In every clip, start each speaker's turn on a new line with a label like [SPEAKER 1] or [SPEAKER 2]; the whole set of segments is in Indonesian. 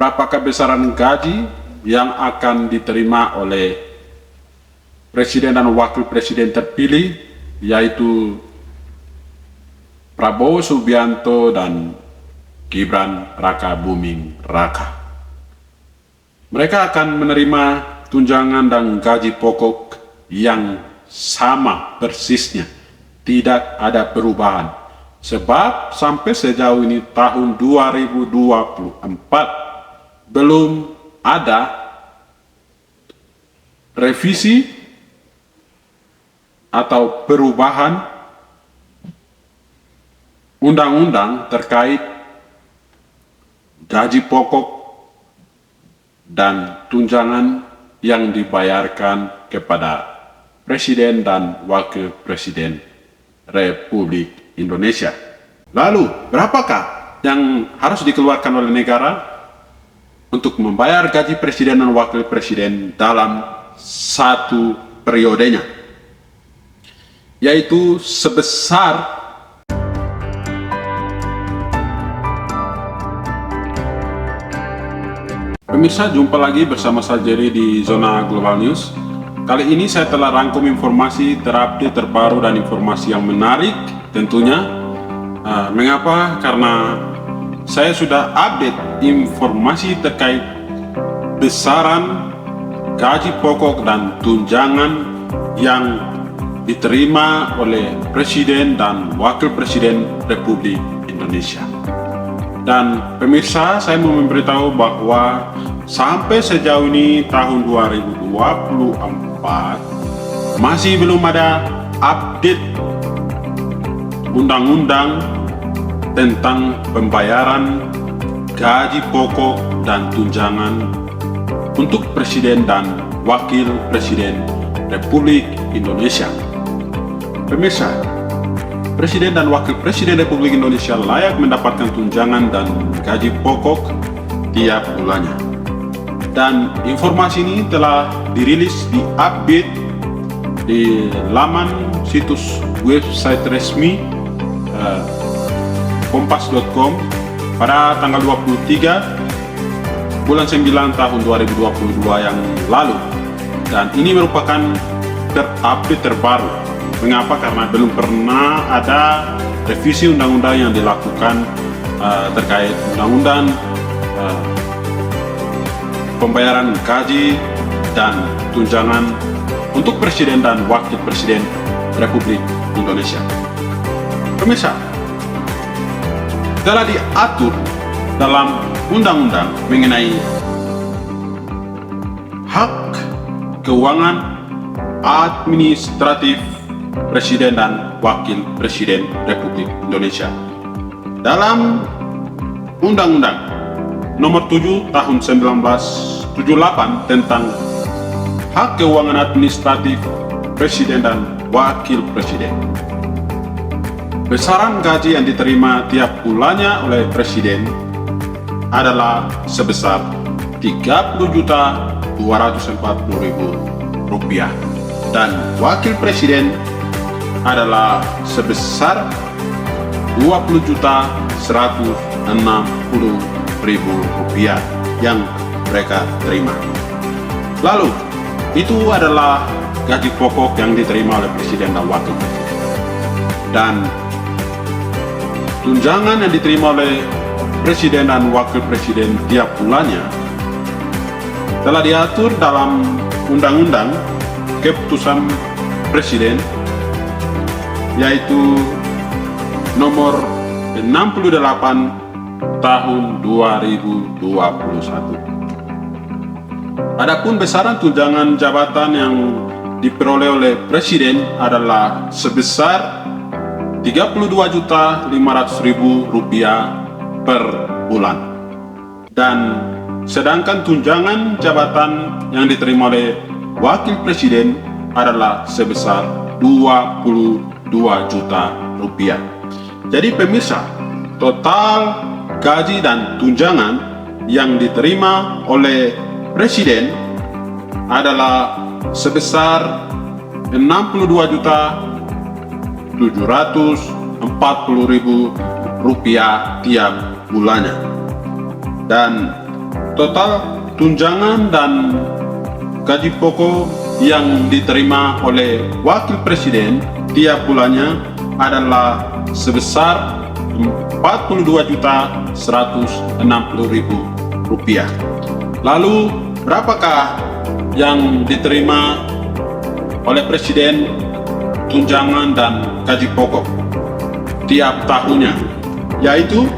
[SPEAKER 1] berapakah besaran gaji yang akan diterima oleh Presiden dan Wakil Presiden terpilih, yaitu Prabowo Subianto dan Gibran Raka Buming Raka. Mereka akan menerima tunjangan dan gaji pokok yang sama persisnya, tidak ada perubahan. Sebab sampai sejauh ini tahun 2024 belum ada revisi atau perubahan undang-undang terkait gaji pokok dan tunjangan yang dibayarkan kepada Presiden dan Wakil Presiden Republik Indonesia. Lalu, berapakah yang harus dikeluarkan oleh negara untuk membayar gaji Presiden dan Wakil Presiden dalam satu periodenya? Yaitu sebesar Pemirsa, jumpa lagi bersama saya Jerry di Zona Global News. Kali ini saya telah rangkum informasi terupdate, terbaru, dan informasi yang menarik tentunya. Mengapa? Karena saya sudah update informasi terkait besaran gaji pokok dan tunjangan yang diterima oleh Presiden dan Wakil Presiden Republik Indonesia. Dan pemirsa, saya mau memberitahu bahwa sampai sejauh ini tahun 2024 masih belum ada update undang-undang tentang pembayaran gaji pokok dan tunjangan untuk Presiden dan Wakil Presiden Republik Indonesia. Pemirsa, Presiden dan Wakil Presiden Republik Indonesia layak mendapatkan tunjangan dan gaji pokok tiap bulannya. Dan informasi ini telah dirilis di update di laman situs website resmi kompas.com pada tanggal 23 bulan 9 tahun 2022 yang lalu. Dan ini merupakan terupdate terbaru. Mengapa? Karena belum pernah ada revisi undang-undang yang dilakukan terkait undang-undang pembayaran gaji dan tunjangan untuk Presiden dan Wakil Presiden Republik Indonesia. Pemirsa, telah diatur dalam undang-undang mengenai hak keuangan administratif Presiden dan Wakil Presiden Republik Indonesia dalam Undang-Undang Nomor 7 Tahun 1978 tentang hak keuangan administratif Presiden dan Wakil Presiden. Besaran gaji yang diterima tiap bulannya oleh Presiden adalah sebesar Rp30.240.000 dan Wakil Presiden adalah sebesar Rp20.160.000 yang mereka terima. Lalu, itu adalah gaji pokok yang diterima oleh Presiden dan Wakil Presiden. Dan tunjangan yang diterima oleh Presiden dan Wakil Presiden tiap bulannya telah diatur dalam Undang-Undang Keputusan Presiden, yaitu nomor 68 tahun 2021. Adapun besaran tunjangan jabatan yang diperoleh oleh Presiden adalah sebesar Rp32.500.000 per bulan. Dan sedangkan tunjangan jabatan yang diterima oleh Wakil Presiden adalah sebesar Rp22 juta. Jadi pemirsa, total gaji dan tunjangan yang diterima oleh Presiden adalah sebesar Rp62.740.000 tiap bulannya. Dan Total tunjangan dan gaji pokok yang diterima oleh wakil presiden tiap bulannya adalah sebesar Rp42.160.000. Lalu berapakah yang diterima oleh presiden tunjangan dan gaji pokok tiap tahunnya? Yaitu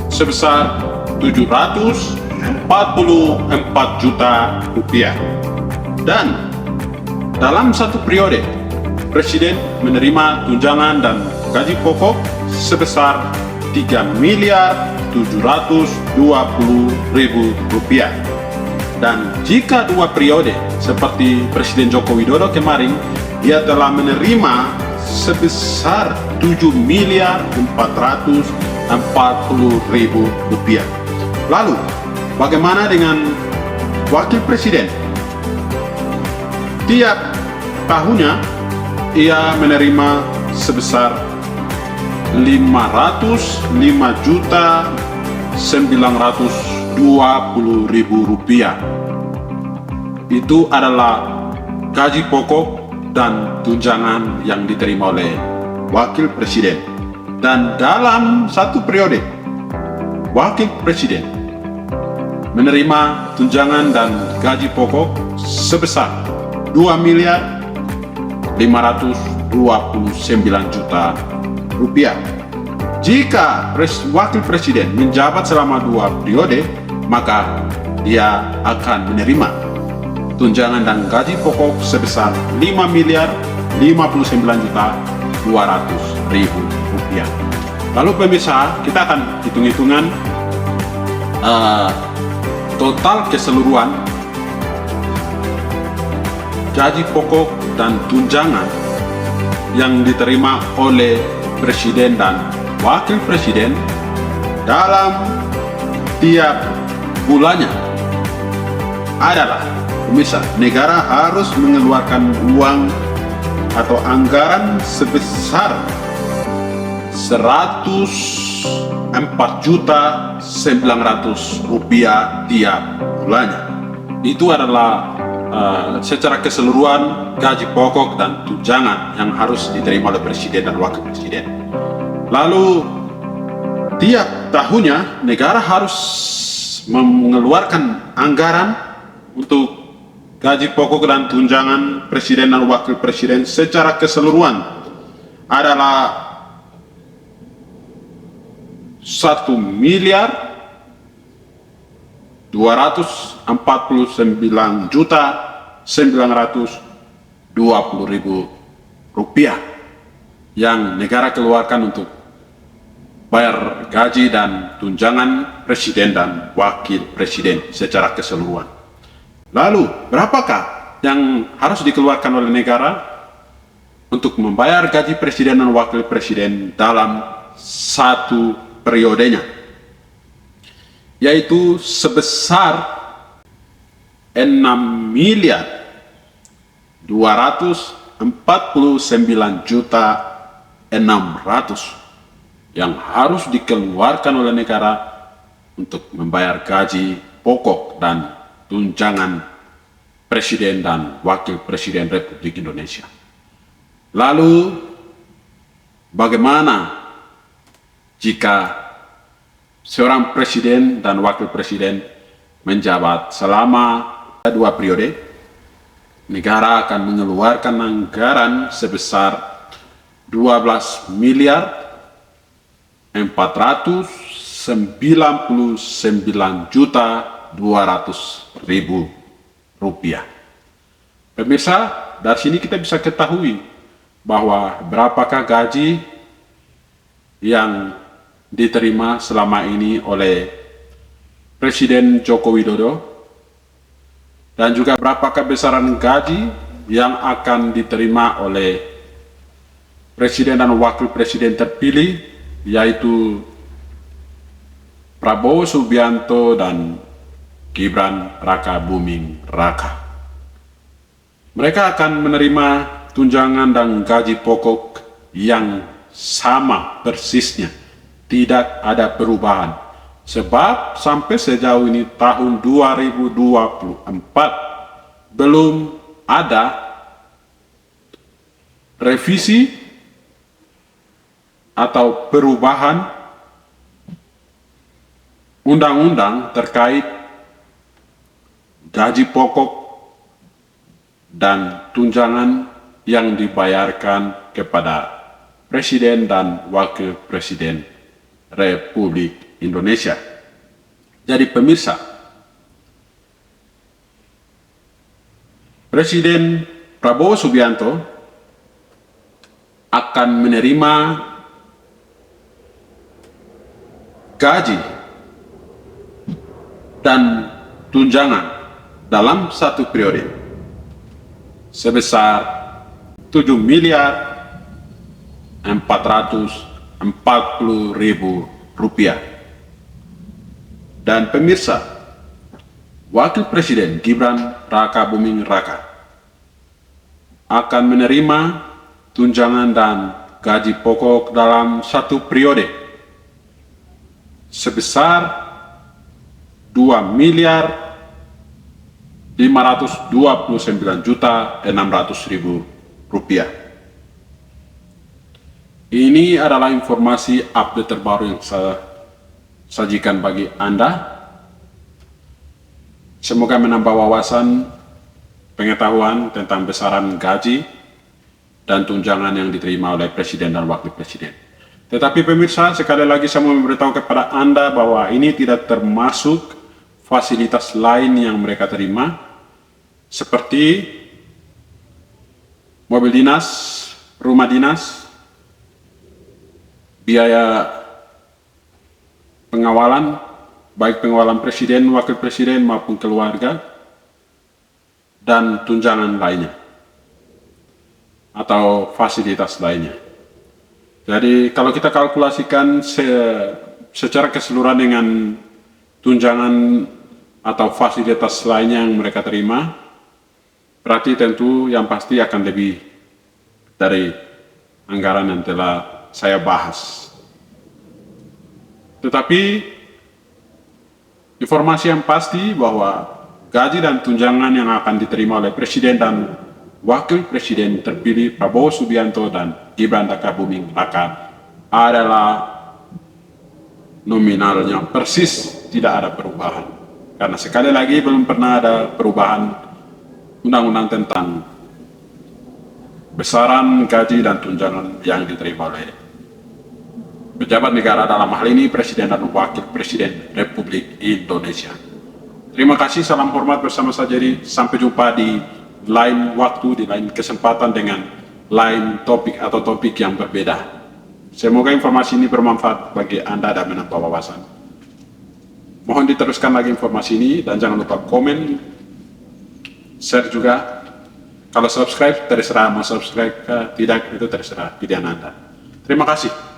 [SPEAKER 1] sebesar Rp744 juta. Dan dalam satu periode, presiden menerima tunjangan dan gaji pokok sebesar Rp3.720.000. Dan jika dua periode seperti Presiden Joko Widodo kemarin, dia telah menerima sebesar Rp7.440.000. Lalu, bagaimana dengan wakil presiden? Tiap tahunnya ia menerima sebesar Rp505.920.000. Itu adalah gaji pokok dan tunjangan yang diterima oleh wakil presiden. Dan dalam satu periode, wakil presiden menerima tunjangan dan gaji pokok sebesar Rp2.529.000. Jika wakil presiden menjabat selama dua periode, maka dia akan menerima tunjangan dan gaji pokok sebesar Rp5.059.200.000. Lalu pemirsa, kita akan hitung-hitungan total keseluruhan gaji pokok dan tunjangan yang diterima oleh presiden dan wakil presiden dalam tiap bulannya adalah, pemirsa, negara harus mengeluarkan uang atau anggaran sebesar Rp104.900.000 tiap bulannya. Itu adalah secara keseluruhan gaji pokok dan tunjangan yang harus diterima oleh presiden dan wakil presiden. Lalu tiap tahunnya negara harus mengeluarkan anggaran untuk gaji pokok dan tunjangan presiden dan wakil presiden secara keseluruhan adalah Rp1.249.920.000 yang negara keluarkan untuk bayar gaji dan tunjangan presiden dan wakil presiden secara keseluruhan. Lalu, berapakah yang harus dikeluarkan oleh negara untuk membayar gaji presiden dan wakil presiden dalam satu periodenya? Yaitu sebesar Rp6.249.600.000 yang harus dikeluarkan oleh negara untuk membayar gaji pokok dan tunjangan presiden dan wakil presiden Republik Indonesia. Lalu, bagaimana jika seorang presiden dan wakil presiden menjabat selama dua periode? Negara akan mengeluarkan anggaran sebesar Rp12.499.200.000. Pemirsa, dari sini kita bisa ketahui bahwa berapakah gaji yang diterima selama ini oleh Presiden Joko Widodo, dan juga berapakah besaran gaji yang akan diterima oleh presiden dan wakil presiden terpilih, yaitu Prabowo Subianto dan Gibran Raka Buming Raka. Mereka akan menerima tunjangan dan gaji pokok yang sama persisnya, tidak ada perubahan. Sebab sampai sejauh ini tahun 2024 belum ada revisi atau perubahan undang-undang terkait gaji pokok dan tunjangan yang dibayarkan kepada Presiden dan Wakil Presiden Republik Indonesia. Jadi pemirsa, Presiden Prabowo Subianto akan menerima gaji dan tunjangan dalam satu periode sebesar 7 miliar 440 ribu rupiah. Dan pemirsa, Wakil Presiden Gibran Raka Buming Raka akan menerima tunjangan dan gaji pokok dalam satu periode sebesar 2 miliar 529.600.000 rupiah. Ini adalah informasi update terbaru yang saya sajikan bagi Anda. Semoga menambah wawasan pengetahuan tentang besaran gaji dan tunjangan yang diterima oleh Presiden dan Wakil Presiden. Tetapi pemirsa, sekali lagi saya mau memberitahu kepada Anda bahwa ini tidak termasuk fasilitas lain yang mereka terima, seperti mobil dinas, rumah dinas, biaya pengawalan, baik pengawalan Presiden, Wakil Presiden maupun keluarga, dan tunjangan lainnya atau fasilitas lainnya. Jadi kalau kita kalkulasikan secara keseluruhan dengan tunjangan atau fasilitas lainnya yang mereka terima, berarti tentu yang pasti akan lebih dari anggaran yang telah saya bahas. Tetapi informasi yang pasti bahwa gaji dan tunjangan yang akan diterima oleh Presiden dan Wakil Presiden terpilih Prabowo Subianto dan Gibran Raka Buming Raka adalah nominalnya persis, tidak ada perubahan. Karena sekali lagi belum pernah ada perubahan undang-undang tentang besaran gaji dan tunjangan yang diterima oleh pejabat negara, dalam hal ini Presiden dan Wakil Presiden Republik Indonesia. Terima kasih, salam hormat bersama saya Jerry. Sampai jumpa di lain waktu, di lain kesempatan dengan lain topik atau topik yang berbeda. Semoga informasi ini bermanfaat bagi Anda dan menambah wawasan. Mohon diteruskan lagi informasi ini dan jangan lupa komen, share juga. Kalau subscribe terserah, mau subscribe tidak itu terserah pilihan Anda. Terima kasih.